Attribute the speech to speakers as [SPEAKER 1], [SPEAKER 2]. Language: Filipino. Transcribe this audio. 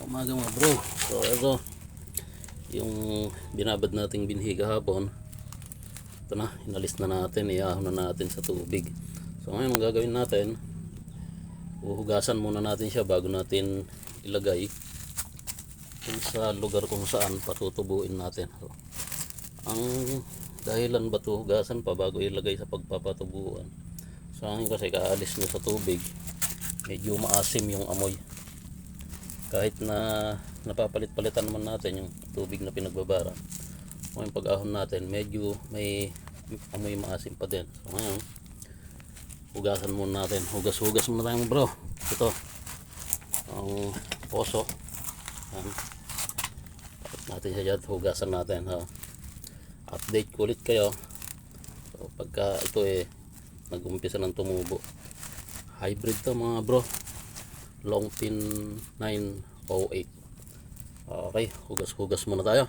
[SPEAKER 1] Umaga mga bro. So ito yung binabad nating binhi kahapon. Ito na, inalis na natin, iahon na natin sa tubig. So ngayon ang gagawin natin, uhugasan muna natin siya bago natin ilagay kung sa lugar kung saan patutubuin natin. So, ang dahilan ba ito hugasan pa bago ilagay sa pagpapatubuan? So ngayon kasi kaalis nyo sa tubig, medyo maasim yung amoy. Kahit na napapalit-palitan naman natin yung tubig na pinagbabara, yung pag-ahon natin medyo may amoy maasim pa din. So ngayon hugasan muna natin, hugas muna tayo bro. Ito ang poso, tapos natin siya dyan, hugasan natin ha. Update ko ulit kayo. So pagka ito nag-umpisa ng tumubo, hybrid to mga bro, Longpin 908. Okay, hugas muna tayo.